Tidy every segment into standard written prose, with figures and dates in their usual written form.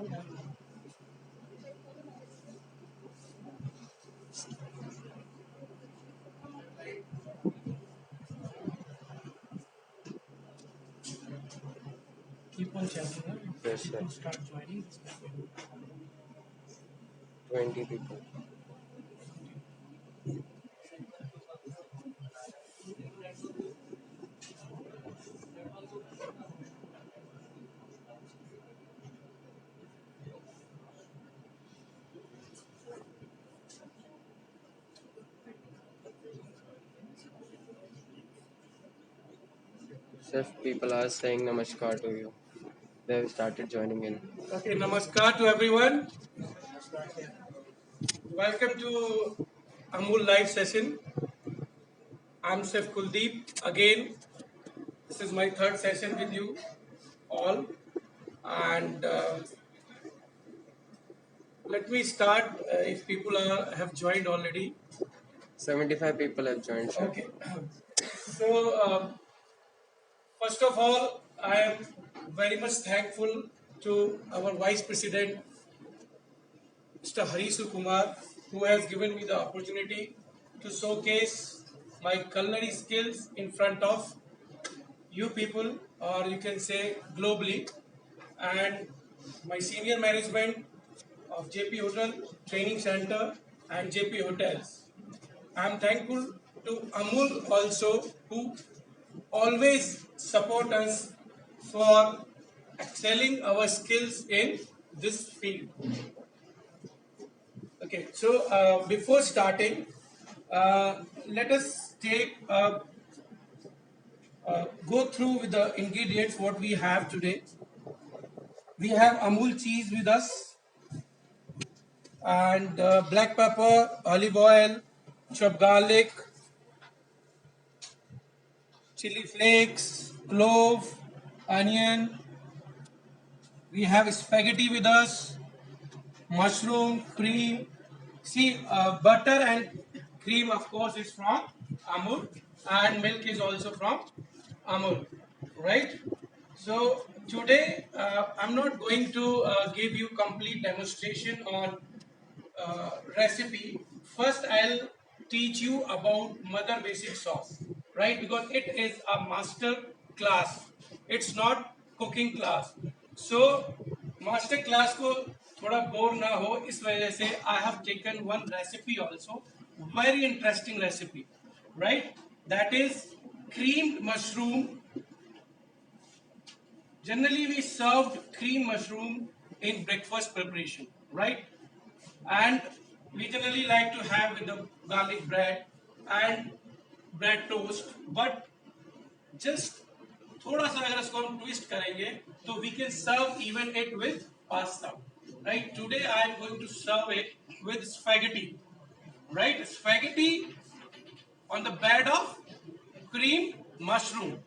Keep on chatting. Huh? Yes, sir. Start joining. 20 people. Sir, people are saying namaskar to you. They have started joining in. Okay, namaskar to everyone. Welcome to Amul live session. I'm Chef Kuldeep. Again, this is my third session with you all. And let me start if people have joined already. 75 people have joined, sir. Okay. So, first of all, I am very much thankful to our Vice President, Mr. Harisu Kumar, who has given me the opportunity to showcase my culinary skills in front of you people, or you can say globally, and my senior management of JP Hotel Training Center and JP Hotels. I am thankful to Amul also, who always support us for excelling our skills in this field. Okay, so before starting, let us go through with the ingredients what we have today. We have Amul cheese with us, and black pepper, olive oil, chopped garlic, chili flakes, clove, onion. We have spaghetti with us, mushroom, cream. See, butter and cream, of course, is from Amul, and milk is also from Amul, right? So today, I'm not going to give you complete demonstration on recipe. First, I'll teach you about mother basic sauce, right? Because it is a master class. It's not cooking class. So master class को थोड़ा bore ना हो इस वजह से I have taken one recipe also, very interesting recipe, right? That is creamed mushroom. Generally, we served cream mushroom in breakfast preparation, right? And we generally like to have with the garlic bread and bread toast, but just थोड़ा सा अगर इसको हम twist करेंगे तो we can serve even it with pasta, right? Today I am going to serve it with spaghetti, right? Spaghetti on the bed of cream mushroom.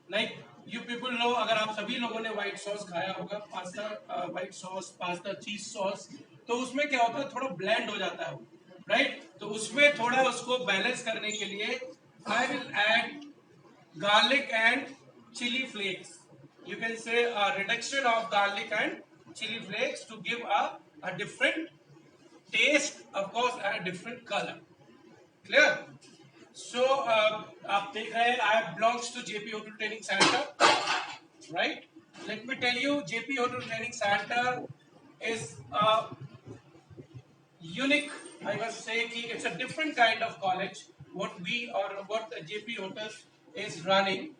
Like you people know, अगर आप सभी लोगों ने व्हाइट सॉस खाया होगा, pasta white sauce, pasta चीज sauce, तो उसमें क्या होता है, थोड़ा ब्लेंड हो जाता है, राइट? तो उसमें थोड़ा उसको बैलेंस करने के लिए आई will add garlic and chili flakes. You can say a reduction of garlic and chili flakes to give a different taste, of course, and a different color. Clear? So, आप देख रहे हैं, I belongs to JP Hotel Training Center, right? Let me tell you, JP Hotel Training Center is a unique, I must say, it's a different kind of college. What we or what JP Hotels is running,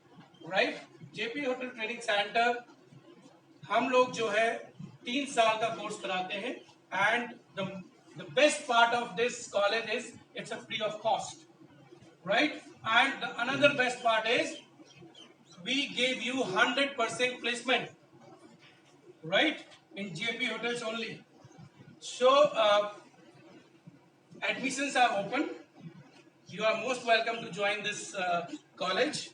right? JP Hotel Training Center, हम लोग जो है 3 साल का course कराते हैं, and the best part of this college is it's a free of cost. Right? And the another best part is we gave you 100% placement, right? In JP hotels only. So admissions are open. You are most welcome to join this college.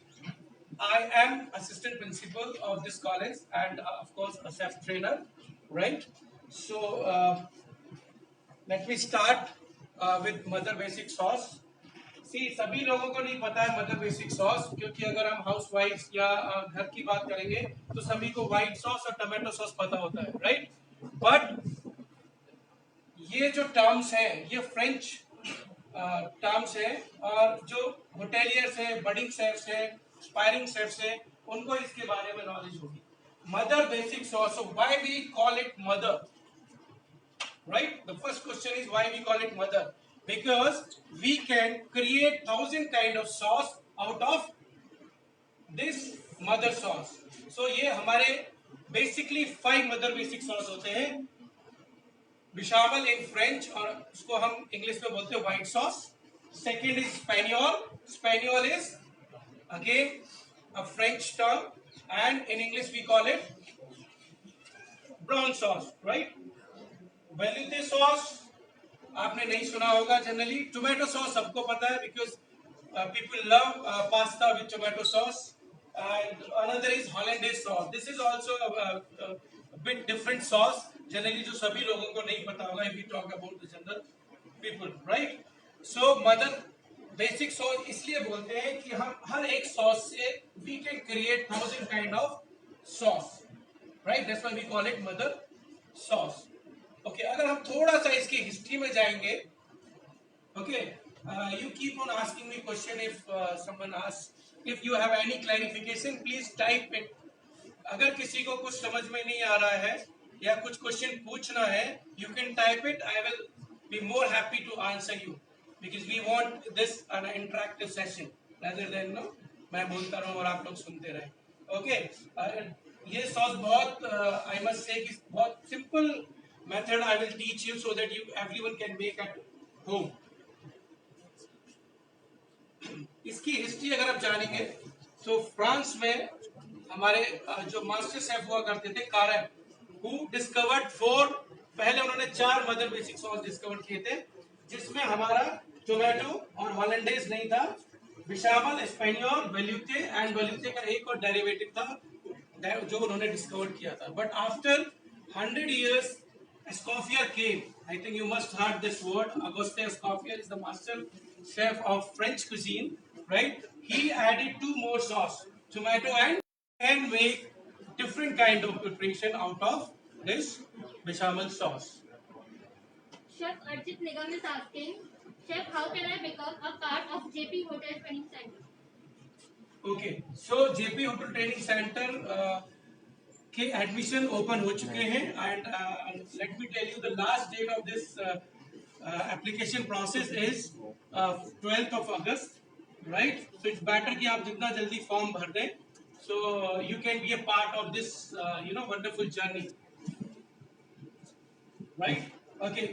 I am assistant principal of this college and of course a chef trainer, right? So let me start with mother basic sauce. सी सभी लोगों को नहीं पता है mother basic sauce, क्योंकि अगर हम house wife या घर की बात करेंगे तो सभी को व्हाइट सॉस और टमाटो सॉस पता होता है, राइट? बट ये जो टर्म्स हैं ये फ्रेंच टर्म्स हैं, और जो होटेलियर्स हैं, बडिंग शेफ्स हैं, स्पायरिंग शेफ्स हैं, उनको इसके बारे में नॉलेज होगी। Mother basic sauce, why we call it mother? Right? The first question is why we call it mother. Because we can create 1,000 kind of sauce out of this mother sauce. So ये हमारे basically 5 mother basic sauce होते हैं। Bechamel in French, और उसको हम English में बोलते हैं white sauce. Second is Spaniel. Spaniel is again a French term, and in English we call it brown sauce, right? Velouté sauce आपने नहीं सुना होगा जनरली। टोमेटो सॉस सबको पता है, because people love pasta with tomato sauce, and another is hollandaise sauce. This is also bit different sauce generally, जो सभी लोगों को नहीं पता होगा if we talk about the general people, right? So mother basic sauce इसलिए बोलते हैं कि हम हर एक सॉस से we can create 1,000 kind of sauce, right? That's why we call it mother sauce. Okay, अगर हम थोड़ा सा इसकी हिस्ट्री में जाएंगे, okay, you keep on asking me question, if someone ask, if you have any clarification please type it. अगर किसी को कुछ समझ में नहीं आ रहा है या कुछ क्वेश्चन पूछना है, you can type it, I will be more happy to answer you, because we want this an interactive session rather than no मैं बोलता रहूं और आप लोग सुनते रहे। ओके, ये सॉस बहुत आई मस्ट से कि बहुत simple method I will teach you so that everyone can make at home. इसकी हिस्ट्री अगर आप जानेंगे तो फ्रांस में हमारे जो मास्टर शेफ हुआ करते थे कारन, who discovered 4, पहले उन्होंने 4 मदर बेसिक सॉस डिस्कवर किए थे, जिसमें हमारा टोमेटो और हॉलैंडेज नहीं था, बिशामल, स्पेनियोल, वेल्यूते, एंड वेल्यूते का एक और डेरिवेटिव था जो उन्होंने डिस्कवर किया था। But after 100 years Escoffier came. I think you must heard this word. Auguste Escoffier is the master chef of French cuisine, right? He added 2 more sauce, tomato and make different kind of preparation out of this bechamel sauce. Chef Archit Nigam is asking, Chef, how can I become a part of JP Hotel Training Center? Okay, so JP Hotel Training Center के admission open हो चुके हैं, and let me tell you the last date of this application process is 12th of August, right? So it's better कि आप जितना जल्दी form भर दें, so you can be a part of this wonderful journey, right? Okay,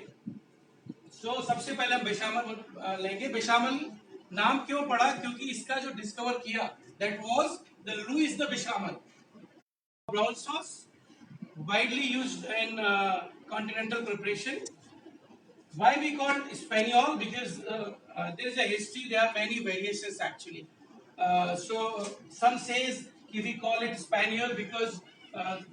so सबसे पहले हम बेशामल लेंगे। बेशामल नाम क्यों पड़ा? क्योंकि इसका जो डिस्कवर किया that was the Louis de Béchamel. Brown sauce, widely used in continental preparation. Why we call it Spaniel? Because there is a history. There are many variations actually. So some says we call it Spaniel because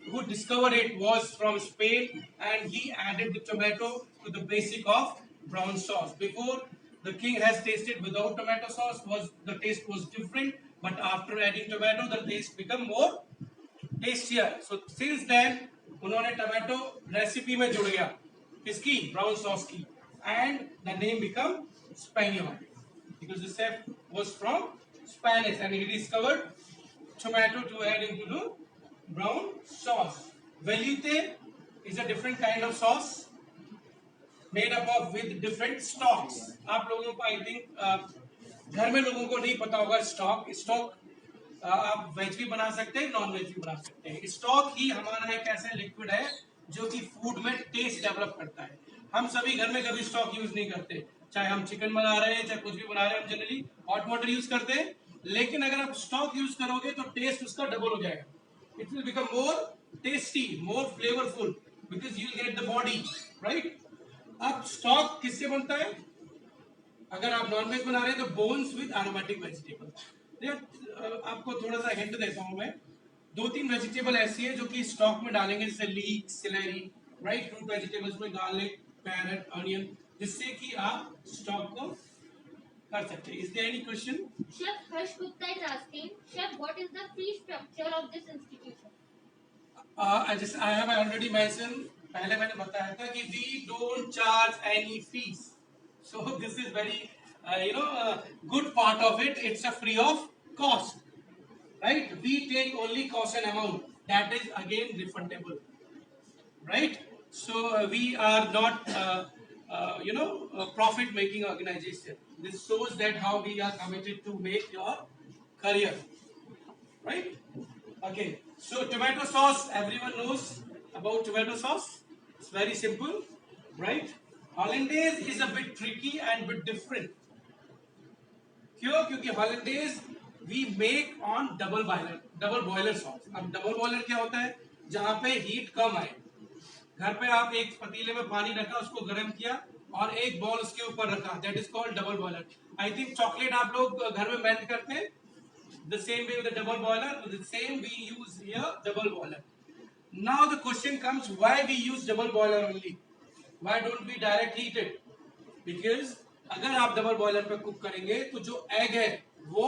who discovered it was from Spain, and he added the tomato to the basic of brown sauce. Before, the king has tasted without tomato sauce. The taste was different, but after adding tomato, the taste become more tastier. So since then उन्होंने tomato recipe में जुड़ गया, किसकी? Brown sauce की, and the name become espagnole because the chef was from Spanish and he discovered tomato to add into the brown sauce. Velouté is a different kind of sauce made up of with different stocks. आप लोगों को I think घर में लोगों को नहीं पता होगा स्टॉक आप वेज भी बना सकते हैं, नॉन वेज भी बना सकते हैं। स्टॉक ही हमारा एक ऐसा लिक्विड है जो कि फूड में टेस्ट डेवलप करता है। हम सभी घर में कभी स्टॉक यूज नहीं करते, चाहे हम चिकन बना रहे हैं चाहे कुछ भी बना रहे हैं, हम जनरली हॉट वाटर यूज करते हैं। लेकिन अगर आप स्टॉक यूज करोगे तो टेस्ट उसका डबल हो जाएगा, it will become more tasty, more flavourful, because you get the body, right? अब स्टॉक किससे बनता है? अगर आप नॉन वेज बना रहे हैं तो बोन्स विद एरोमेटिक वेजिटेबल। आपको थोड़ा सा हिंट देता हूं मैं, 2-3 वेजिटेबल ऐसी है जो कि स्टॉक में डालेंगे, जैसे leek, celery, right? Root vegetables में गार्लिक, पैरेट, ऑनियन, जिससे कि आप स्टॉक को कर सकते हैं. Is there any question? Chef Harsh Gupta is asking, Chef, what is the fee structure of this institution? I have already mentioned. पहले मैंने बताया था कि we don't charge any fees. So this is very good part of it. It's a free of cost, right? We take only cost and amount that is again refundable, right? So we are not profit making organization. This shows that how we are committed to make your career, right? Okay, so tomato sauce, everyone knows about tomato sauce. It's very simple, right? Hollandaise is a bit tricky and bit different. क्यों? क्योंकि Hollandaise we make on double boiler sauce. अब double boiler क्या होता है? जहाँ पे heat कम आए. घर पे आप एक पतीले में पानी रखा, उसको गर्म किया और एक बॉल उसके ऊपर रखा. That is called double boiler. I think chocolate आप लोग घर में मेल्ट करते हैं. The same way with the double boiler, the same we use here double boiler. Now the question comes, why we use double boiler only? Why don't we direct heat it? Because अगर आप double boiler पे cook करेंगे तो जो egg है वो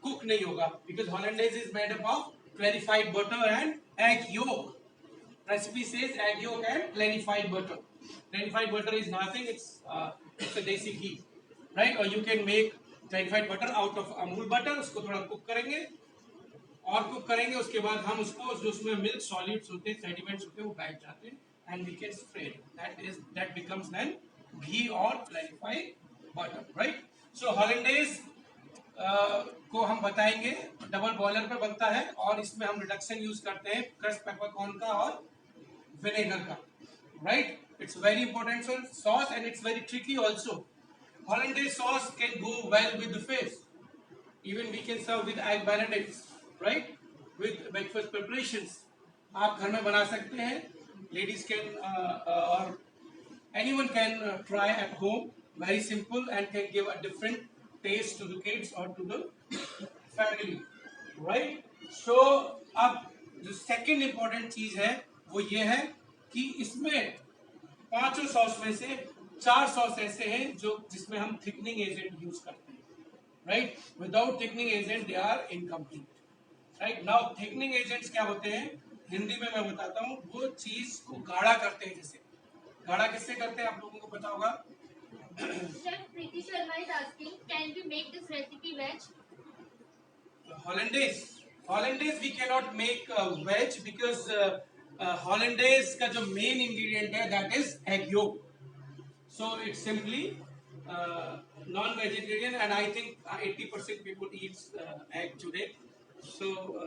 cook नहीं होगा. Because Hollandaise is made up of clarified butter and egg yolk. Recipe says egg yolk and clarified butter. Clarified butter is nothing. It's a desi ghee, right? Or you can make clarified butter out of Amul butter. उसको थोड़ा cook करेंगे और cook करेंगे, उसके बाद हम उसको जो उसमें मिल्क सॉलिड्स होते हैं, सेडिमेंट्स होते हैं, वो बैठ जाते हैं and we can spread it. That becomes then ghee or clarified butter, right? So Hollandaise को हम बताएंगे डबल बॉयलर पे बनता है और इसमें हम रिडक्शन यूज करते हैं क्रश पेपरकॉर्न का और विनेगर का, right? It's very important sauce and it's very tricky also. Hollandaise sauce can go well with the fish. Even we can serve with egg benedicts, right? With breakfast preparations. आप घर में बना सकते हैं. Ladies can or anyone can try at home. Very simple and can give a different taste to the kids or to the family, right? So अब जो second important चीज है वो ये है कि इसमें पांचों सॉस में से 4 सॉस ऐसे हैं जो जिसमें हम थिकनिंग एजेंट यूज करते हैं, right? Without thickening agent they are incomplete, right? Now thickening agents क्या होते हैं? हिंदी में मैं बताता हूँ. वो चीज को गाढ़ा करते हैं. जैसे गाढ़ा किससे करते हैं आप लोगों को पता होगा. Chef Preeti Sharma is asking, can we make this recipe veg? Hollandaise we cannot make veg because Hollandaise का जो main ingredient है that is egg yolk. So it's simply non-vegetarian and I think 80% people eat egg today. So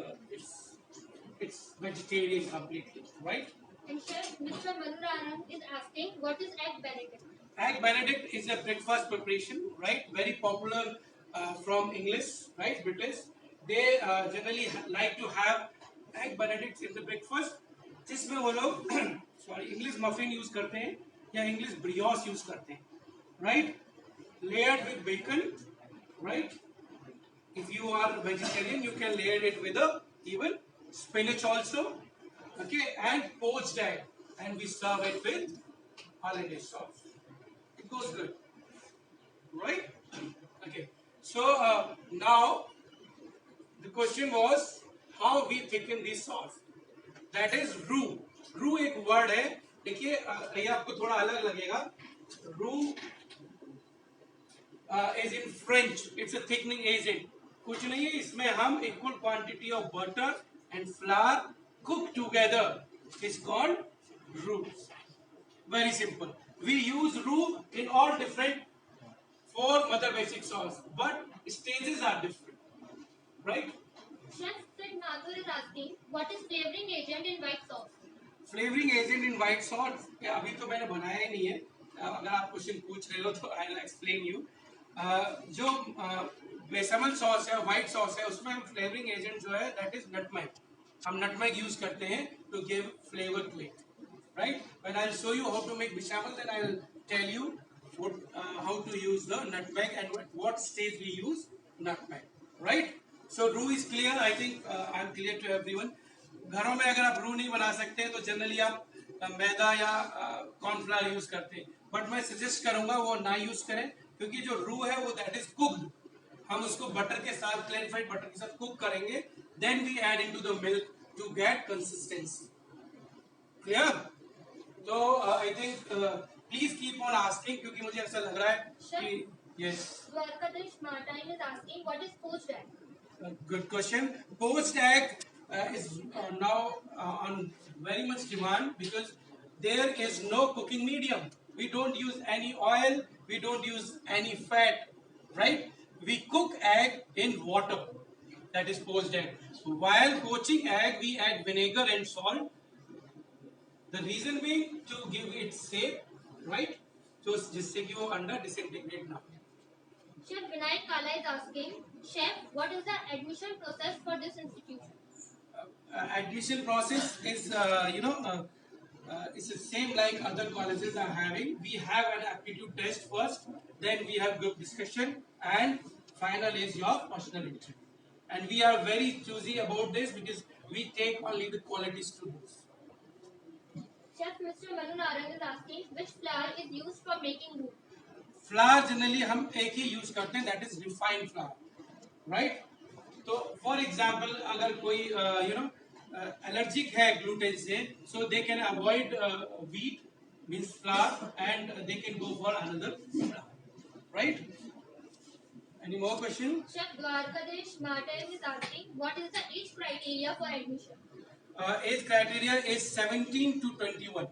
it's vegetarian completely, right? And Chef Mr. Manuraran is asking, what is egg benedict? Egg Benedict is a breakfast preparation, right? Very popular from English, right? British. They generally like to have Egg Benedicts in the breakfast. जिसमें वो लोग English muffin use करते हैं या English brioche use करते हैं, right? Layered with bacon, right? If you are vegetarian, you can layer it with even spinach also, okay? And poached egg, and we serve it with Hollandaise sauce. It goes good, right? Okay. So now the question was how we thicken this sauce. That is roux. Roux एक word है. देखिए ये आपको थोड़ा अलग लगेगा. Roux is in French. It's a thickening agent. कुछ नहीं है. इसमें हम equal quantity of butter and flour cooked together is called roux. Very simple. We use roux in all different 4 mother basic sauce, but stages are different, right? Chef Sid Nathur is asking, what is flavoring agent in white sauce? Flavoring agent in white sauce अभी तो मैंने बनाया ही नहीं है. अगर आप question पूछ रहे हो तो I'll explain you. जो बेसमल सॉस है, व्हाइट सॉस है, उसमें हम फ्लेवरिंग एजेंट जो है that is nutmeg. हम nutmeg यूज करते हैं to give flavor to it. Right? When I'll show you how to make bechamel, then I'll tell you how to use the nutmeg and what stage we use nutmeg. Right? So roux is clear. I think I'm clear to everyone. घरों में अगर आप roux नहीं बना सकते हैं तो generally आप मैदा या कॉर्नफ्लावर यूज करते हैं. बट मैं सजेस्ट करूंगा वो ना यूज करें क्योंकि जो रू है वो दैट इज कुक्ड, हम उसको बटर के साथ, क्लैरिफाइड बटर के साथ कुक करेंगे, then we add into the milk to get consistency. Clear? तो I think please keep on asking, क्योंकि मुझे ऐसा लग रहा है कि yes. Dwarkadish Martine is asking, what is poached egg? Good question. Poached egg is now on very much demand because there is no cooking medium. We don't use any oil, we don't use any fat, right? We cook egg in water. That is poached egg. While poaching egg, we add vinegar and salt. The reason being to give it shape, right? So जिससे कि वो अंडा disintegrate ना हो। Chef Vinayak Kala is asking, Chef, what is the admission process for this institution? Admission process is it's the same like other colleges are having. We have an aptitude test first, then we have group discussion, and final is your personal interview. And we are very choosy about this because we take only the quality students. Chef Mr. Manu Narang is asking, which flour is used for making roux? Flour generally हम एक ही use करते हैं, that is refined flour, right? तो for example अगर कोई allergic है gluten से, so they can avoid wheat means flour and they can go for another flour, right? Any more question? Chef Dwarkadish Martine is asking, what is the age criteria for admission? Age criteria is 17 to 21।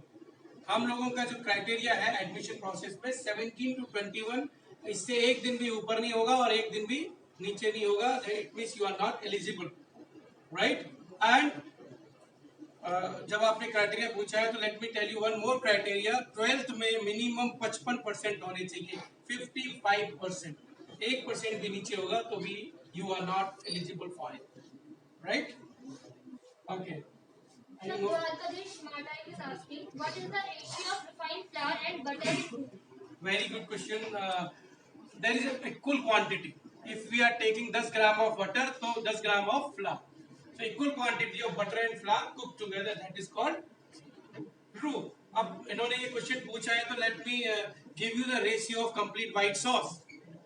हम लोगों का जो criteria है admission process में 17 to 21, इससे एक दिन भी ऊपर नहीं होगा और एक दिन भी नीचे नहीं होगा, it means you are not eligible, right? And जब आपने क्राइटेरिया पूछा है तो let me tell you one more criteria, 12th में मिनिमम 55% होने चाहिए, 55%, 1% भी नीचे होगा तो भी you are not eligible for it, right? Okay. Chef Dwarkadish Martine is asking, what is the ratio of refined flour and butter in roux? Very good question. There is a equal quantity. If we are taking 10 gram of butter, so 10 gram of flour. So equal quantity of butter and flour cooked together, that is called roux. अब इन्होंने ये question पूछा है तो let me give you the ratio of complete white sauce.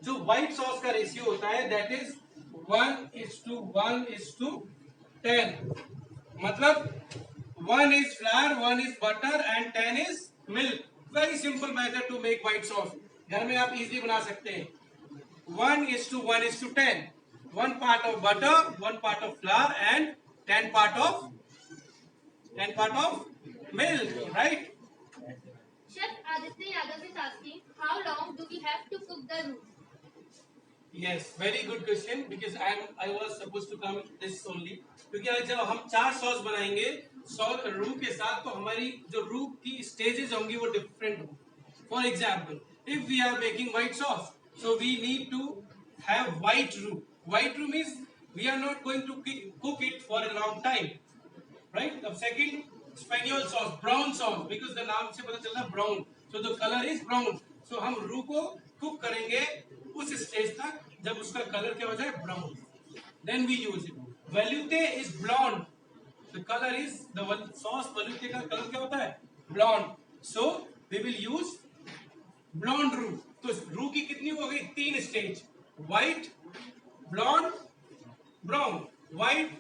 जो white sauce का ratio होता है that is 1:1:10. मतलब 1 is flour, 1 is butter and 10 is milk. Very simple method to make white sauce. घर में आप easily बना सकते हैं. 1:1:10. 1 part of butter, 1 part of flour and 10 part of milk, right? Chef Aditya Yadav is asking, how long do we have to cook the roux? Yes, very good question because I was supposed to come this only. क्योंकि आज जब हम 4 sauce बनाएंगे रू के साथ, तो हमारी जो रू की स्टेजेस होंगी वो डिफरेंट होंगी. For example, if we are making white sauce, so we need to have white रू. व्हाइट रू means we are not going to cook it for a long time, right? अब second, espagnole sauce, brown sauce, because the नाम से पता चल रहा है brown, so the colour is brown. So हम रू को कुक करेंगे उस स्टेज तक जब उसका कलर क्या हो जाए, brown. Then we use it. Velouté is blonde, the colour is the sauce. Velouté का कलर क्या होता है, blonde. So we will use blonde रू. तो रू की कितनी हो गई, 3 stage, white, blonde, brown. White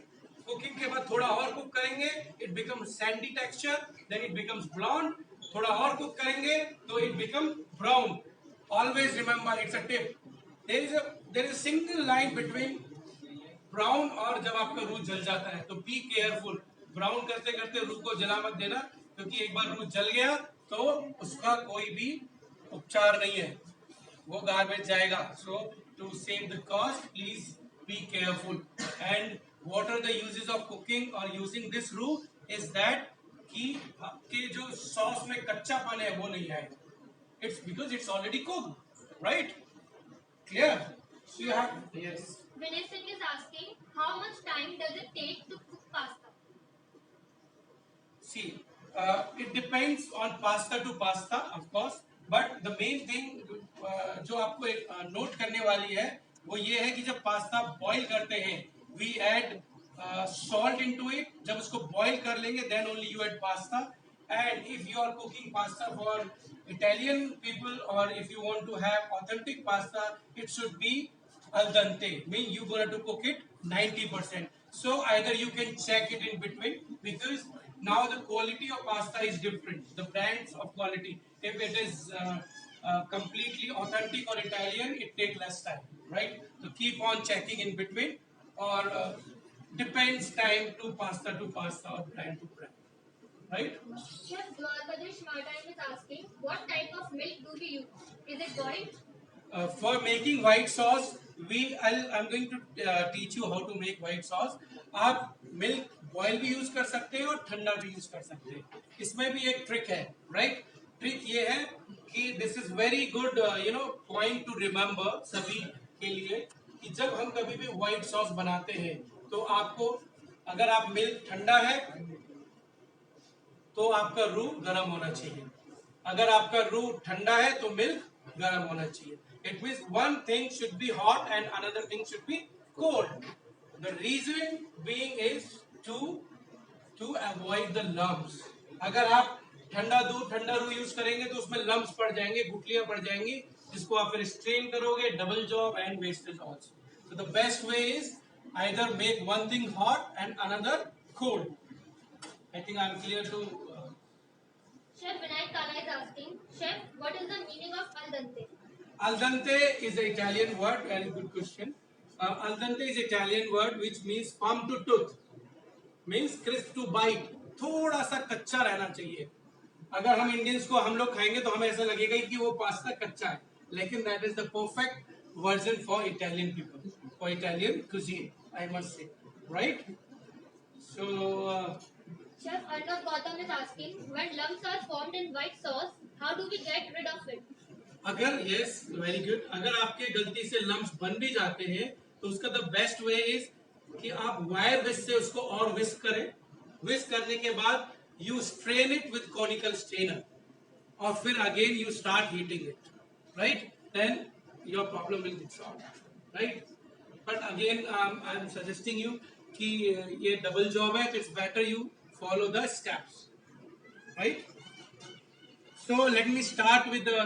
cooking के बाद थोड़ा और कुक करेंगे, it becomes sandy texture, then it becomes blonde. थोड़ा और कुक करेंगे तो it become brown. Always remember, it's a tip. there is a single line between brown और जब आपका रू जल जाता है, तो बी केयरफुल. ब्राउन करते करते रू को जला मत देना, क्योंकि एक बार रू जल गया तो उसका कोई भी उपचार नहीं है, वो गार्बेज जाएगा. So to save the cost, please be careful. And what are the uses of cooking और यूजिंग दिस रू इज दैट कि आपके जो सॉस में कच्चापन है वो नहीं आएगा. It's because it's already cooked, right? Clear? So you have, yes. Vinay Singh is asking, how much time does it take to cook pasta? See, it depends on pasta to pasta, of course. But the main thing जो आपको note करने वाली है वो ये है कि जब पास्ता बॉईल करते हैं, we add salt into it. जब उसको बॉईल कर लेंगे, then only you add pasta. And if you are cooking pasta for Italian people, or if you want to have authentic pasta, it should be al dente. Mean you gonna to cook it 90%. So either you can check it in between, because now the quality of pasta is different. The brands of quality. If it is completely authentic or Italian, it takes less time, right? So keep on checking in between, or depends time to pasta or brand to brand, right? Chef Dwarkadesh Martine is asking, what type of milk do we use? Is it boiled? For making white sauce, I'm going to teach you how to make white sauce. आप milk boil भी use कर सकते हैं और ठंडा भी use कर सकते हैं. इसमें भी एक ट्रिक है, राइट? ट्रिक ये है कि this is very good point two remember सभी के लिए, कि जब हम कभी भी व्हाइट सॉस बनाते हैं तो आपको, अगर आप मिल्क ठंडा है तो आपका रू गर्म होना चाहिए. अगर आपका रू ठंडा है तो मिल्क गर्म होना चाहिए. It means one thing should be hot and another thing should be cold. The reason being is to avoid the lumps. अगर आप ठंडा दूध ठंडा रू यूज करेंगे तो उसमें लम्स पड़ जाएंगे, गुठलियां पड़ जाएंगी, जिसको आप फिर स्ट्रेन करोगे, double job and wastage also. So the best way is either make one thing hot and another cold. I think I'm clear to. Chef Vinayak Kala is asking, Chef, what is the meaning of al dente? Al dente is an Italian word. Very good question. Al dente is Italian word which means firm to tooth. Means crisp to bite. थोड़ा सा कच्चा रहना चाहिए. अगर हम Indians को हम लोग खाएंगे तो हमें ऐसा लगेगा कि वो पास्ता कच्चा है, लेकिन that is the perfect version for Italian people, for Italian cuisine, I must say, right? So, Chef Arnav Gautam is asking, when lumps are formed in white sauce, how do we get rid of it? अगर yes, very good. अगर आपके गलती से lumps बन भी जाते हैं तो उसका द बेस्ट वे इज कि आप वायर विस्क से उसको और विस्क करें. विस्क करने के बाद you strain it with conical strainer, और फिर again you start heating it, right? Then your problem will get solved, right? But again, I'm suggesting you कि ये double job है, तो it's better you follow the steps, right? So let me start with the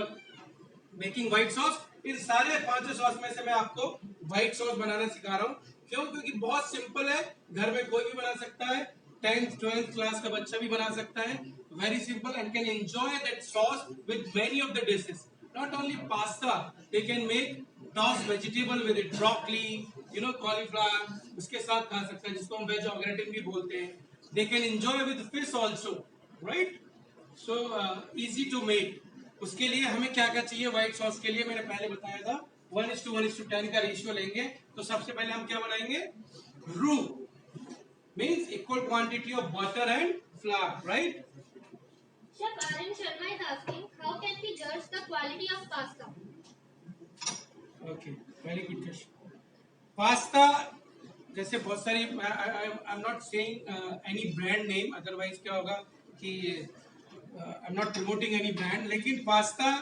making white sauce. इन सारे पांचों sauce में से मैं आपको व्हाइट सॉस बनाना सिखा रहा हूँ. क्यों? क्योंकि बहुत सिंपल है, घर में कोई भी बना सकता है. 10th 12th क्लास का बच्चा भी बना सकता है. Very simple and can enjoy that sauce with many of the dishes. Not only pasta, they can make tossed vegetable with it, broccoli, cauliflower. उसके साथ खा सकते हैं, जिसको हम वेज au gratin भी बोलते हैं. They can enjoy with fish also, right? So easy to make. उसके लिए हमें क्या क्या चाहिए व्हाइट सॉस के लिए? मैंने पहले बताया था 1:1:10 का रेशियो लेंगे. तो सबसे पहले हम क्या बनाएंगे? रू means equal quantity of butter and flour, right? Chef Aryan Sharma is asking, how can we judge the quality of pasta? Okay, very good question. Pasta, जैसे बहुत सारी, I'm not saying any brand name, otherwise क्या होगा कि I'm not promoting any brand, लेकिन pasta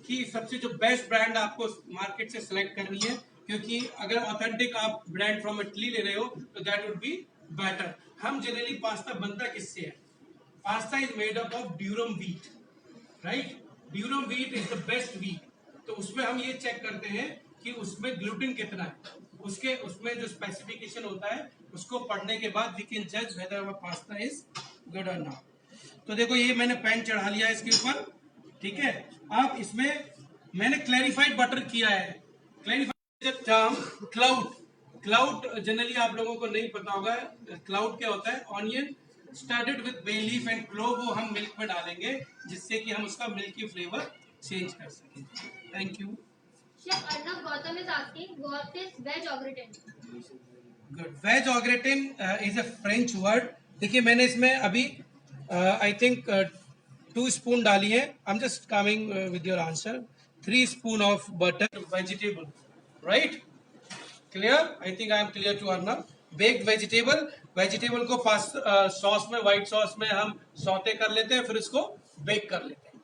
की सबसे जो बेस्ट ब्रांड आपको मार्केट से सिलेक्ट करनी है, क्योंकि अगर ऑथेंटिक आप ब्रांड फ्रॉम इटली ले रहे हो तो दैट वुड बी बेटर. हम जनरली पास्ता बनता किससे है? Pasta is made up of durum wheat, right? Durum wheat is the best wheat. तो उसमें हम ये चेक करते हैं कि उसमें ग्लूटेन कितना है. उसमें जो स्पेसिफिकेशन होता है उसको पढ़ने के बाद वी कैन जज whether our pasta is good और नॉट. तो देखो ये मैंने पैन चढ़ा लिया है इसके ऊपर, ठीक है? अब इसमें मैंने क्लैरिफाइड बटर किया है. क्लैरिफाइड टर्म क्लाउड जनरली आप लोगों को नहीं पता होगा. क्लाउड क्या होता है? Onion started with bay leaf and clove, वो हम मिल्क में डालेंगे जिससे कि हम उसका मिल्की फ्लेवर चेंज कर सकें. Thank you. Chef Arnav Gautam is asking, what is veg au gratin? Good. Veg au gratin is a French word. देखिए मैंने इसमें अभी आई थिंक 2 स्पून डाली है. I am just coming with your answer. 3 spoon of butter vegetable, right? Clear? I think I am clear to Arnav. Baked vegetable को sauce में, white sauce में हम सौते कर लेते हैं, फिर इसको बेक कर लेते हैं.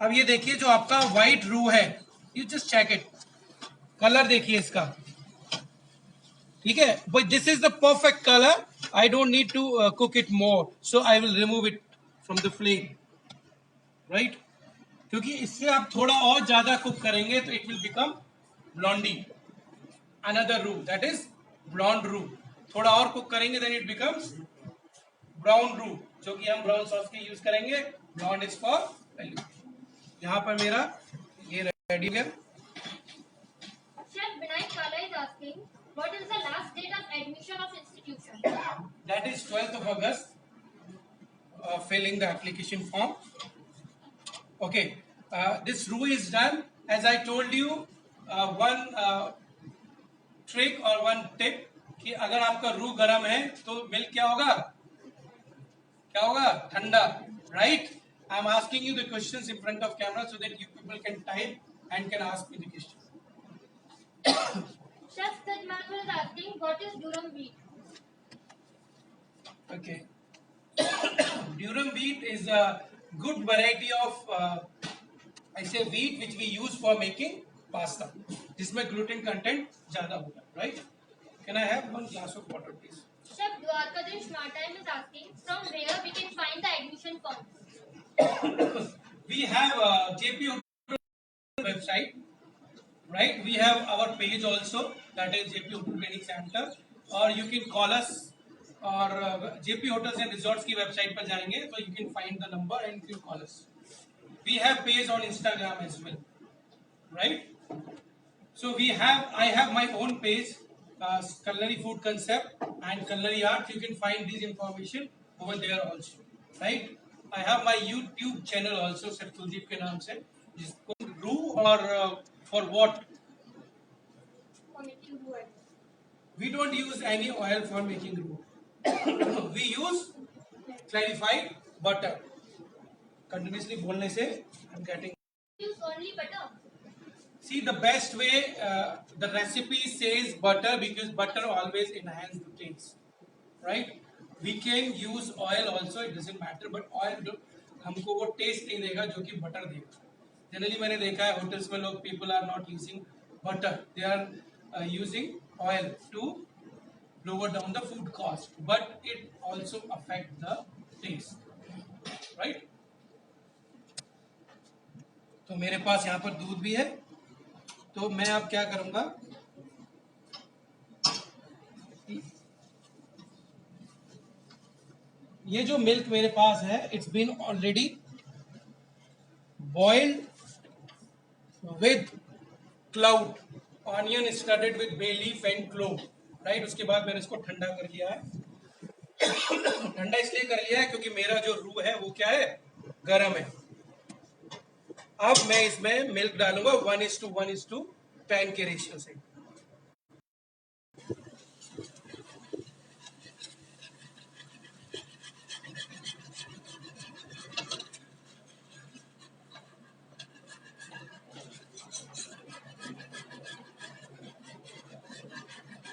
अब ये देखिए जो आपका व्हाइट रू है, you just check it. Colour देखिए इसका, ठीक है? But this is the perfect colour. I don't need to cook it more, so I will remove it from the flame, right? क्योंकि इससे आप थोड़ा और ज्यादा कुक करेंगे तो it will become blondie. Another roux, that is blonde roux. थोड़ा और कुक करेंगे then it becomes brown roux, जो कि हम ब्राउन सॉस के यूज करेंगे. Blonde is for value. यहाँ पर मेरा ये रेडी है. Chef Binayak Kala is asking, what is the last date of admission of institution? That is 12th of August. Filling the application form. Okay, this roux is done. As I told you, one trick or one tip कि अगर आपका रू गरम है तो milk क्या होगा? क्या होगा? ठंडा, right? I am asking you the questions in front of camera so that you people can type and can ask me the question. Chef Tajmal is asking, what is durum wheat? Okay. Durum wheat is a good variety of I say wheat which we use for making pasta. जिसमें gluten content ज़्यादा होगा, right? Can I have one glass of water, please? Chef Dwarkadesh Martime is asking, from where we can find the admission forms? We have JP Hotel website, right? We have our page also, that is JP Hotel Training Center, or you can call us, or JP Hotels and Resorts की website पर जाएंगे, so you can find the number and you can call us. We have page on Instagram as well, right? So I have my own page, Culinary Food Concept and Culinary Art. You can find this information over there also, right? I have my YouTube channel also, Chef Kuldeep के नाम से, जिसको roux or for what? For making roux. We don't use any oil for making roux. We use clarified butter. Continuously बोलने से I'm getting. Use only butter. See, the best way, the recipe says butter because butter always enhances the taste, right? We can use oil also, it doesn't matter, but oil हमको वो taste नहीं देगा जो कि butter देगा. Generally मैंने देखा है hotels में लोग people are not using butter, they are using oil to lower down the food cost, but it also affect the taste, right? तो मेरे पास यहाँ पर दूध भी है, तो मैं अब क्या करूँगा, ये जो मिल्क मेरे पास है, it's been already boiled with clove, onion studded with bay leaf and clove, right? उसके बाद मैंने इसको ठंडा कर लिया है. ठंडा इसलिए कर लिया है क्योंकि मेरा जो रू है वो क्या है, गरम है. अब मैं इसमें मिल्क डालूंगा 1:1:10 के रेशियो से.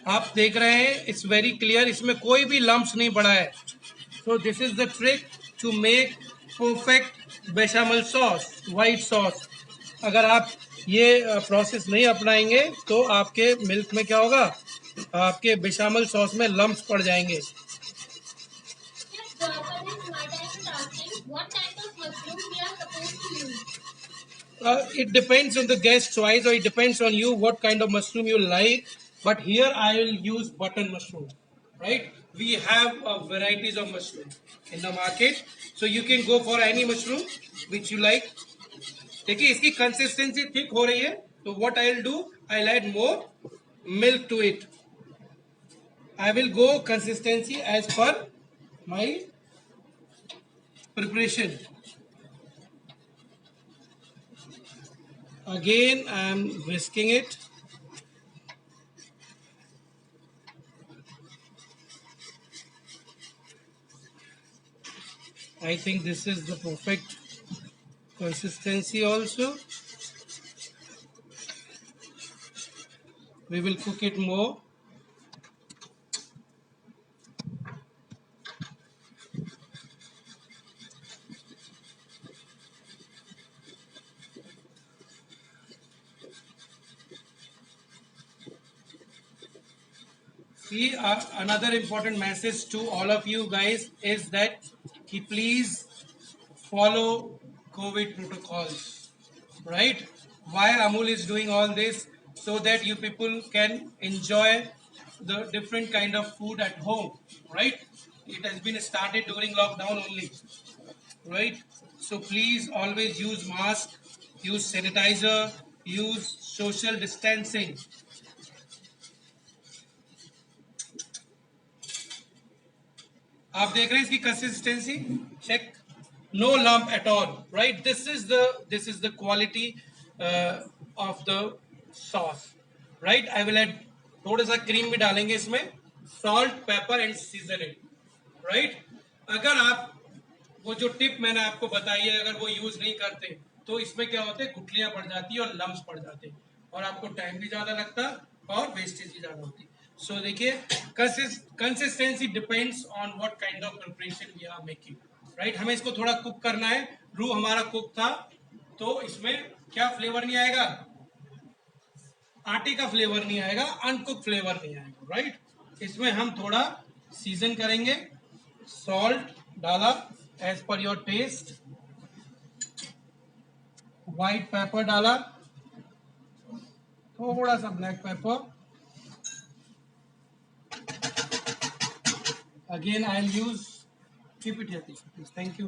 आप देख रहे हैं, इट्स वेरी क्लियर, इसमें कोई भी लम्प्स नहीं पड़ा है. So this is the trick to make perfect bechamel sauce, white sauce. अगर आप ये प्रोसेस नहीं अपनाएंगे तो आपके मिल्क में क्या होगा, आपके बेचामेल सॉस में लम्प्स पड़ जाएंगे. It depends on the guest choice, or it depends on you what kind of mushroom you like. But here I will use button mushroom, right? We have varieties of mushroom in the market, so you can go for any mushroom which you like. देखिए इसकी consistency thick हो रही है, तो what I'll do, I'll add more milk to it. I will go consistency as per my preparation. Again, I am whisking it. I think this is the perfect consistency also. We will cook it more. See, another important message to all of you guys is that please follow COVID protocols, right? Why Amul is doing all this? So that you people can enjoy the different kind of food at home, right? It has been started during lockdown only, right? So please always use mask, use sanitizer, use social distancing. आप देख रहे हैं इसकी consistency check no lump at all right this is the quality of the sauce right I will add थोड़ा सा cream भी डालेंगे इसमें salt pepper and seasoning right अगर आप वो जो टिप मैंने आपको बताई है अगर वो यूज नहीं करते तो इसमें क्या होते हैं गुठलियां पड़ जाती है और लम्स पड़ जाते हैं और आपको टाइम भी ज्यादा लगता और वेस्टेज भी ज्यादा होती सो देखिए consistency depends on what kind of preparation we are making right हमें इसको थोड़ा कुक करना है रू हमारा कुक था तो इसमें क्या फ्लेवर नहीं आएगा आटे का फ्लेवर नहीं आएगा अनकुक फ्लेवर नहीं आएगा राइट इसमें हम थोड़ा सीजन करेंगे सॉल्ट डाला as per your test white paper डाला थोड़ा सा black pepper again I will use keep it here please thank you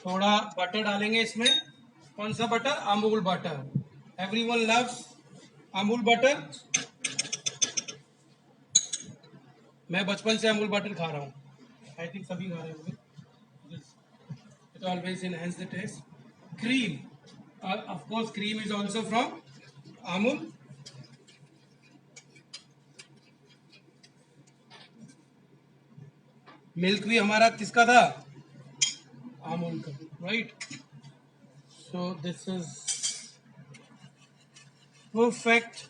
थोड़ा बटर डालेंगे इसमें कौन सा butter Amul butter everyone loves Amul butter मैं बचपन से अमूल बटर खा रहा हूँ आई थिंक सभी खा रहे होंगे it always enhance the taste cream of course cream is also from Amul milk भी हमारा किसका था अमूल का right so this is perfect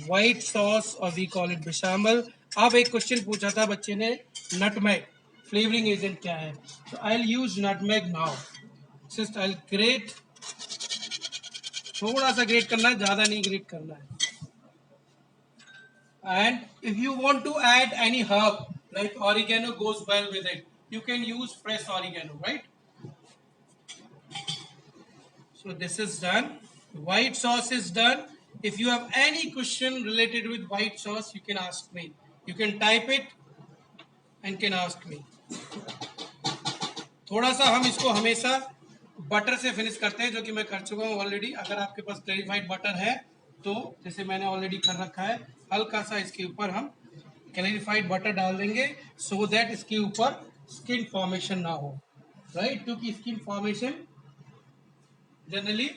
white sauce or we call it bechamel अब एक क्वेश्चन पूछा था बच्चे ने नटमेग फ्लेवरिंग एजेंट क्या है so I'll use nutmeg now just I'll grate थोड़ा सा ग्रेट करना है ज्यादा नहीं ग्रेट करना है and if you want to add any herb like oregano goes well with it you can use fresh oregano right so this is done white sauce is done if you have any question related with white sauce you can ask me you can type it and can ask me थोड़ा सा हम इसको हमेशा butter से finish करते हैं जो कि मैं कर चुका हूँ ऑलरेडी अगर आपके पास क्लैरिफाइड बटर है तो जैसे मैंने ऑलरेडी कर रखा है हल्का सा इसके ऊपर हम क्लैरिफाइड बटर डाल देंगे सो दैट इसके ऊपर स्किन फॉर्मेशन ना हो राइट क्योंकि skin formation generally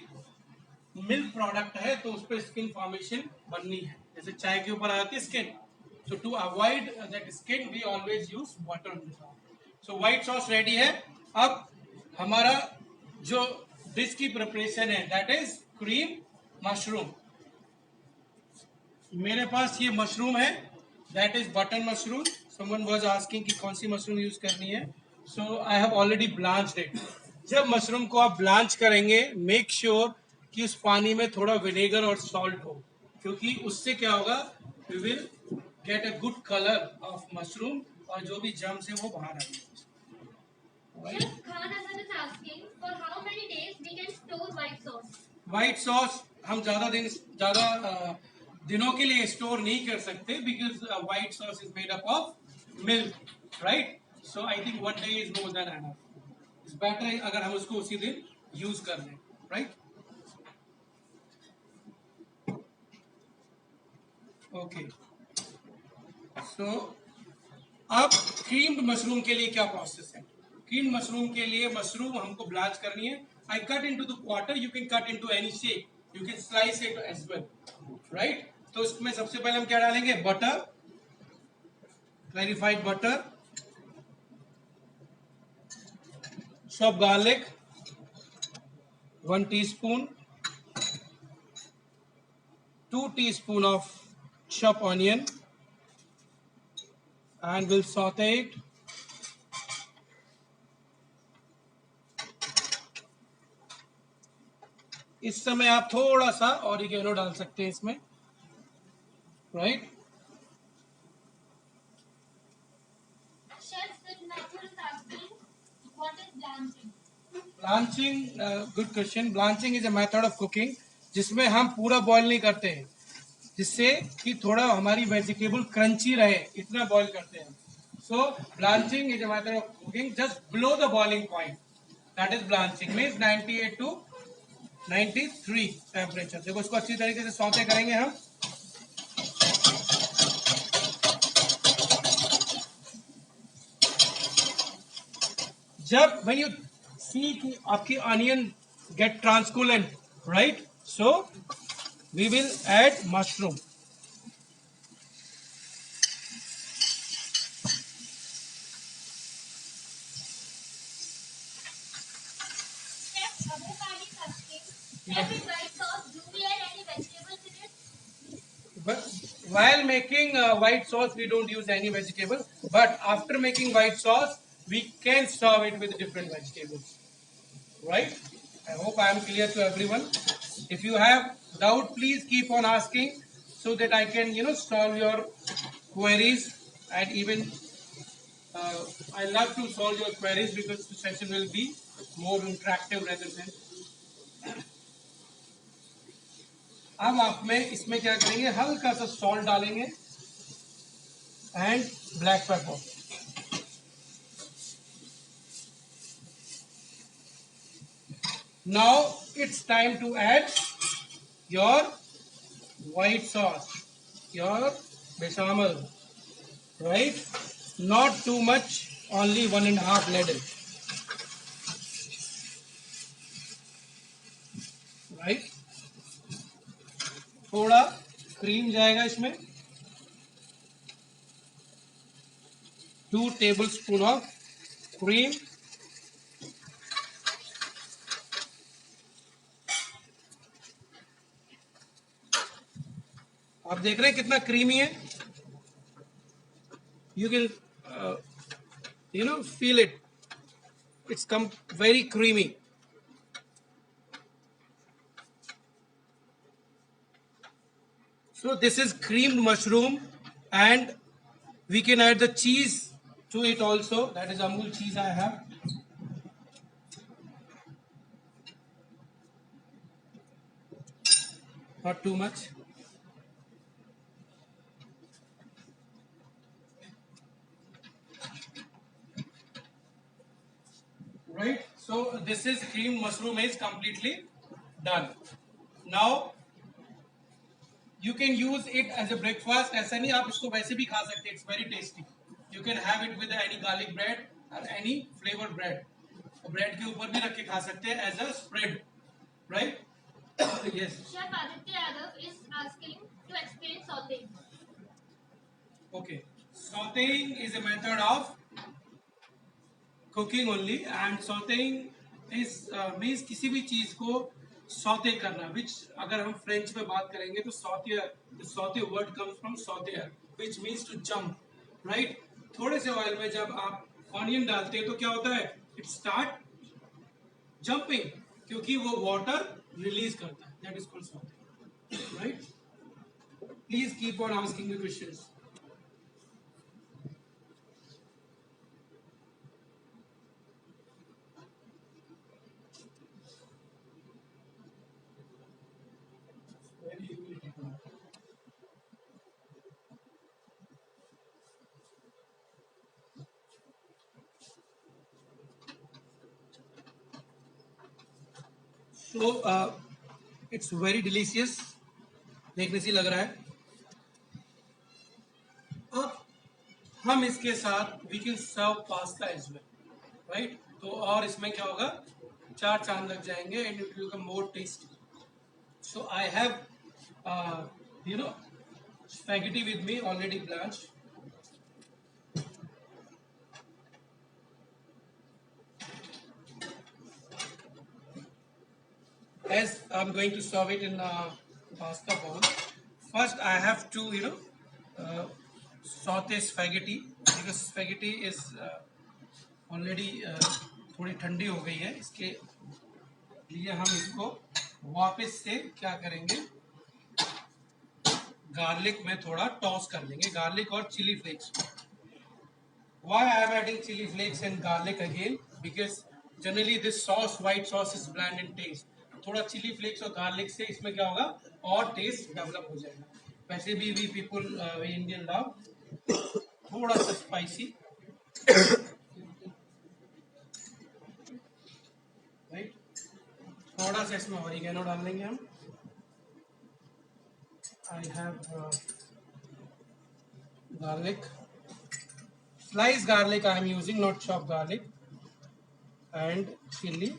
milk product है तो उस पर स्किन फॉर्मेशन बननी है जैसे चाय के ऊपर आती है skin so to avoid that skin we always use water on this so white sauce ready है अब हमारा जो डिश की प्रिपरेशन है दैट इज क्रीम मशरूम मेरे पास ये मशरूम है that is button mushroom someone was asking कि कौन सी मशरूम यूज करनी है so I have already blanched it जब मशरूम को आप ब्लांच करेंगे मेक श्योर कि उस पानी में थोड़ा विनेगर और सॉल्ट हो क्योंकि उससे क्या होगा we will get a good colour of mushroom और जो भी जर्म्स है वो बाहर आएंगे Chef Khan Hassan is asking for how many days we can store white sauce. White sauce हम ज्यादा दिनों के लिए स्टोर नहीं कर सकते because white sauce is made up of milk right so I think 1 day is more than enough it's better अगर हम उसको उसी दिन यूज कर लें राइट ओके सो अब क्रीम्ड मशरूम के लिए क्या प्रोसेस है क्रीम मशरूम के लिए मशरूम हमको ब्लांच करनी है I cut into the quarter you can cut into any shape you can slice it as well right तो इसमें सबसे पहले हम क्या डालेंगे butter clarified butter chop garlic 1 teaspoon 2 teaspoon of chopped onion and we'll saute it इस समय आप थोड़ा सा ऑरिगेनो डाल सकते हैं इसमें, right. Chef Signature is asking, what is blanching? Blanching, good question. Blanching is a method of cooking जिसमें हम पूरा बॉईल नहीं करते हैं, जिससे कि थोड़ा हमारी वेजिटेबल क्रंची रहे, इतना बॉईल करते हैं। So blanching is a method of cooking just below the boiling point, that is blanching, means 98 to 93 temperature. देखो इसको अच्छी तरीके से सौते करेंगे हम। जब when you see कि आपकी onion get translucent, right? So we will add mushroom. Chef Abu Kali is asking, Chef in white sauce, do we add any vegetables in it? But while making white sauce, we don't use any vegetable. But after making white sauce, we can serve it with different vegetables, right? I hope I am clear to everyone. If you have doubt, please keep on asking so that I can, solve your queries. And even I love to solve your queries because the session will be more interactive rather than. अब आप में इसमें क्या करेंगे, हल्का सा salt डालेंगे and black pepper. Now it's time to add your white sauce, your bechamel, right? Not too much, only 1.5 ladle, right? थोड़ा क्रीम जाएगा इसमें, 2 tablespoon of cream, आप देख रहे हैं कितना क्रीमी है। You can feel it, it's come very creamy. So this is creamed mushroom, and we can add the cheese to it also. That is Amul cheese I have. Not too much. Right. So this is creamed mushroom is completely done. Now you can use it as a breakfast. ऐसा नहीं, आप इसको वैसे भी खा सकते हैं. It's very tasty. You can have it with any garlic bread or any flavored bread. Bread के ऊपर भी रख के खा सकते हैं as a spread, right? Yes. Chef Aditya Yadav is asking to explain sauteing. Okay. Sauteing is a method of cooking only, and sauteing is means किसी भी चीज को सौते करना, which अगर हम फ्रेंच में बात करेंगे तो sauté word comes from sauter, which means to jump, right? थोड़े से ऑयल में जब आप ऑनियन डालते हैं तो क्या होता है, it start jumping, क्योंकि वो वाटर रिलीज करता है, that is called sauteing, right? Please keep on asking the questions. So it's very delicious, देखने से लग रहा है। अब हम इसके साथ we can serve pasta as well, right? तो और इसमें क्या होगा, 4 चांद लग जाएंगे and it will become more tasty. So I have spaghetti with me already blanched. As I'm going to serve it in a pasta bowl, first I have to saute spaghetti, because spaghetti is already थोड़ी ठंडी हो गई है, इसके लिए हम इसको वापस से क्या करेंगे, गार्लिक में थोड़ा टॉस कर लेंगे, गार्लिक और chilli flakes. Why I am adding chili flakes and garlic again? Because generally this sauce, white sauce is bland in taste. थोड़ा चिली फ्लेक्स और गार्लिक से इसमें क्या होगा, और टेस्ट डेवलप हो जाएगा। वैसे भी वी पीपल इंडियन लव थोड़ा सा स्पाइसी, राइट। थोड़ा सा इसमें ऑरिगेनो डाल देंगे हम। I have garlic, sliced garlic I am using, not chopped garlic, and chili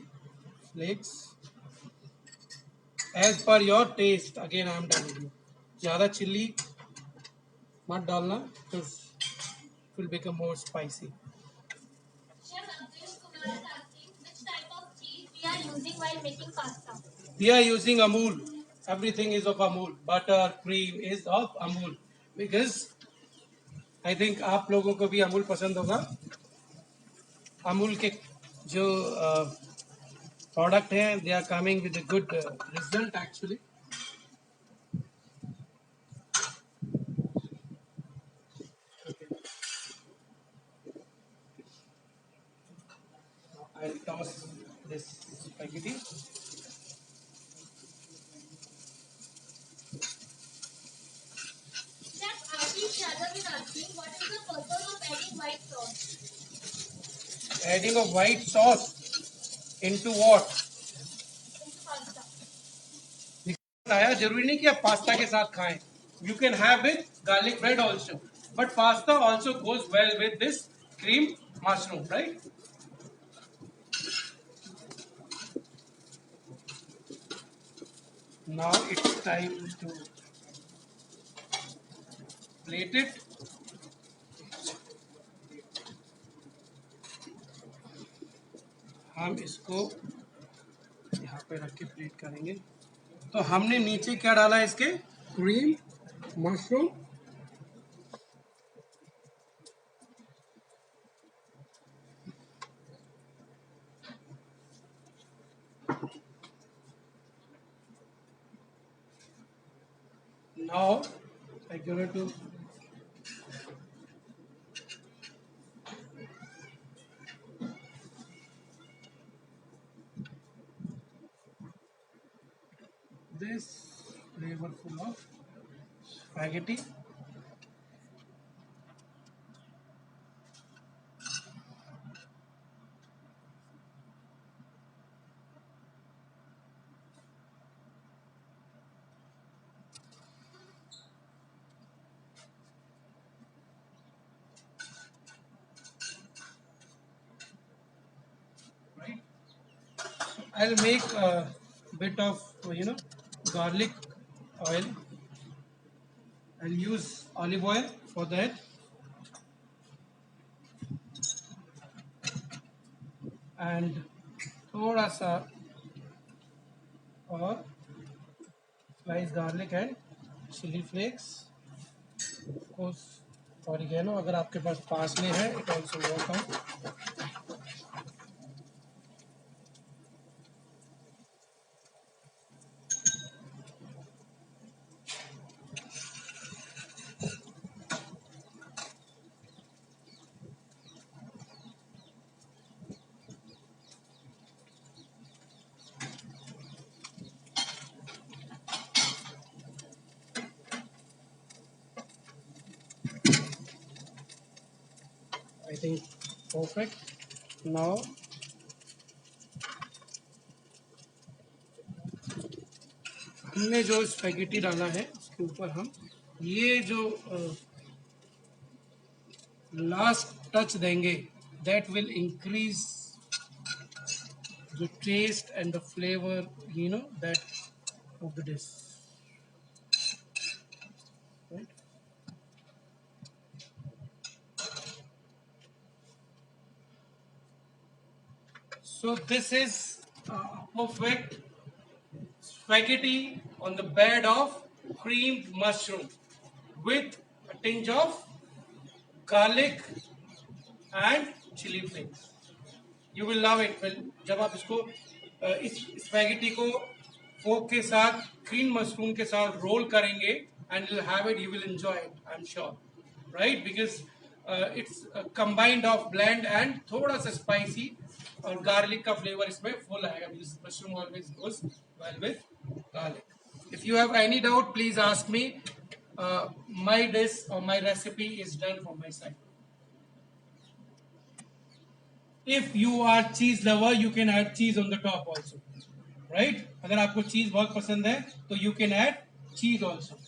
flakes as per your taste. Again I am telling you, ज़्यादा चिल्ली मत डालना because it will become more spicy. Chef Abdul Kumar is asking which type of cheese we are using while making pasta. We are using Amul. Everything is of Amul. Butter, cream is of Amul. Because I think आप लोगों को भी अमूल पसंद होगा। अमूल के जो product हैं, they are coming with a good result actually. I'll toss this spaghetti. Chef Ashish Yadav is asking what is the purpose of adding white sauce Adding of white sauce into what? into pasta? खाया जरूरी नहीं कि आप pasta के साथ खाएं. You can have with garlic bread also, but pasta also goes well with this cream mushroom, right? Now it's time to plate it. हम इसको यहाँ पे रख के प्लेट करेंगे। तो हमने नीचे क्या डाला है इसके, cream mushroom, now I'm going to this flavorful of spaghetti. Right? I'll make a bit of garlic oil. I'll use olive oil for that, and थोड़ा सा और sliced garlic and chili flakes. Of course, oregano अगर आपके पास parsley है, it also work out. I think perfect. Now हमने जो spaghetti डाला है उसके ऊपर हम ये जो लास्ट टच देंगे, that will increase the taste and the flavor, that of the dish. Right? So this is perfect spaghetti on the bed of creamed mushroom with a tinge of garlic and chili flakes. You will love it. Well, जब आप इसको इस spaghetti को फोक के साथ green mushroom के साथ role करेंगे and you have it, you will enjoy it, I am sure, right, because it's combined of blend and थोड़ा सा स्पाइसी और गार्लिक का फ्लेवर इसमें फुल आएगा, because mushroom always goes well with garlic. If you have any doubt please ask me. My dish or my recipe is done from my side. If you are cheese lover, you can add cheese on the top also, right? अगर आपको cheese बहुत पसंद है तो you can add cheese also.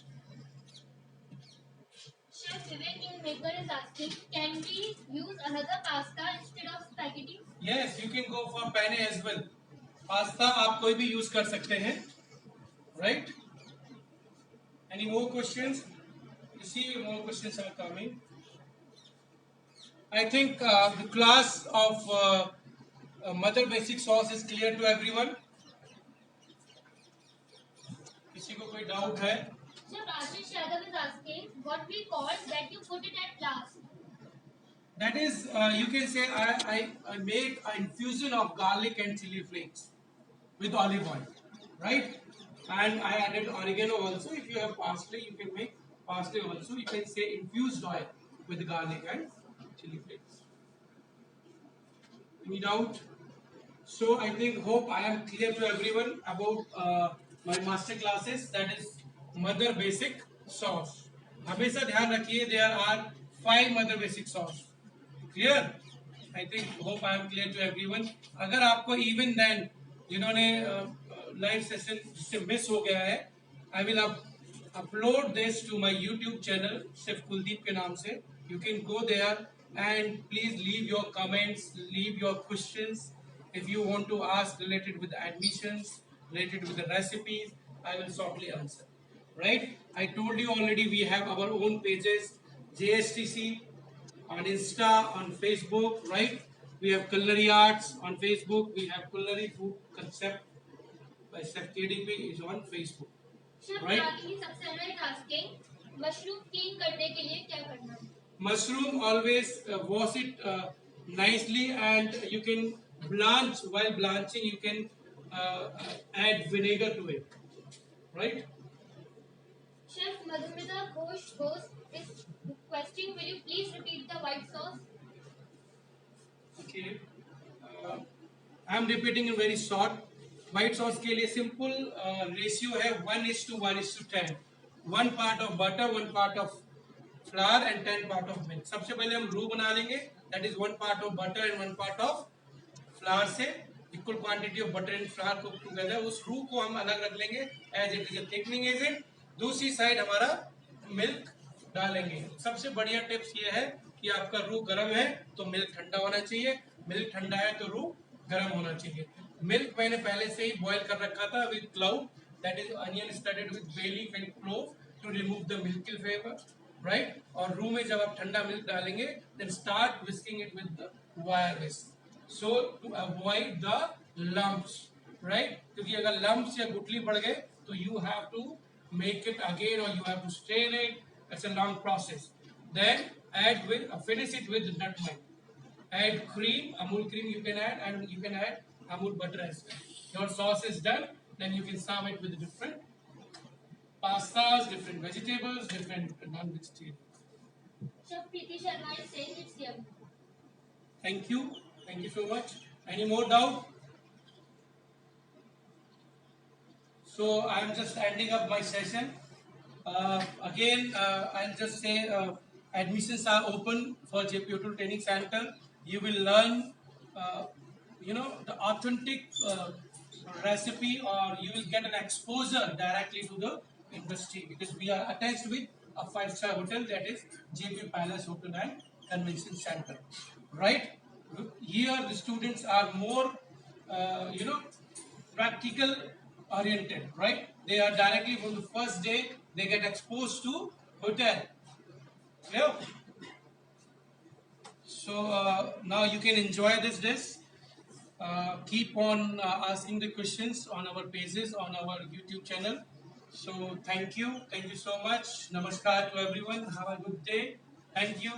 Chef Vivek in Maker is asking, can we use another pasta instead of spaghetti? Yes, you can go for penne as well. Pasta आप कोई भी use कर सकते हैं, right? Any more questions? You see, more questions are coming. I think the class of Mother Basic sauce is clear to everyone. किसी को कोई doubt है? Chef Ashish Yadav is asking, what we call that you put it at last? That is, you can say I made an infusion of garlic and chili flakes with olive oil, right? And I added oregano also. If you have parsley, you can make parsley also. You can say infused oil with garlic and chili flakes. Any doubt? So I think, hope I am clear to everyone about my master classes. That is Mother Basic sauce. हमेशा ध्यान रखिए, there are 5 Mother Basic sauce. Clear? I think, hope I am clear to everyone. अगर आपको even then जिन्होंने live session जिससे miss हो गया है, I will upload this to my YouTube channel chef Kuldeep के नाम से. You can go there and please leave your comments, leave your questions. If you want to ask related with admissions, related with the recipes, I will shortly answer. Right? I told you already we have our own pages, JSTC on Insta, on Facebook, right? We have Culinary Arts on Facebook. We have Culinary Food Concept by Chef KDP is on Facebook. Chef Right? Ragini Saxena is asking, mushroom clean करने के लिए क्या करना है? Mushroom always wash it nicely, and you can blanch. While blanching, you can add vinegar to it. Right? Chef Madhumita Ghosh is requesting, will you please repeat the white sauce? Okay. I am repeating it very short. White sauce के लिए simple ratio है 1:1:10. 1 part of butter, 1 part of flour and 10 part of milk. सबसे पहले हम roux बना लेंगे. That is 1 part of butter and 1 part of flour से equal quantity of butter and flour cook together. उस roux को हम अलग रख लेंगे as it is a thickening agent. दूसरी साइड हमारा मिल्क डालेंगे. सबसे बढ़िया टिप्स ये है कि आपका रू गर्म है तो मिल्क ठंडा होना चाहिए, मिल्क ठंडा है तो रू गर्म होना चाहिए. मिल्क मैंने पहले से ही बॉईल कर रखा था with clouté, that is onion studded with bay leaf and clove to remove the milky flavour, right. और रू में जब आप ठंडा मिल्क डालेंगे then start whisking it with the wire whisk, so to avoid the lumps, right. क्योंकि अगर lumps या गुठली पड़ गए तो you have to make it again or you have to strain it. It's a long process. Then add with finish it with nutmeg. Add cream, Amul cream you can add, and you can add Amul butter as well. Your sauce is done. Then you can serve it with different pastas, different vegetables, different non-vegetables. Chef Preeti Sharma is saying it's yummy. Thank you. Thank you so much. Any more doubt? So I am just ending up my session. Again, I'll just say admissions are open for JP Hotel Training Center. You will learn, the authentic recipe, or you will get an exposure directly to the industry, because we are attached with a 5-star hotel, that is JP Palace Hotel and Convention Center. Right? Here the students are more, practical oriented, right? They are directly from the first day, they get exposed to hotel. Yeah. So now you can enjoy this dish. Keep on asking the questions on our pages, on our YouTube channel. So thank you so much. Namaskar to everyone. Have a good day. Thank you.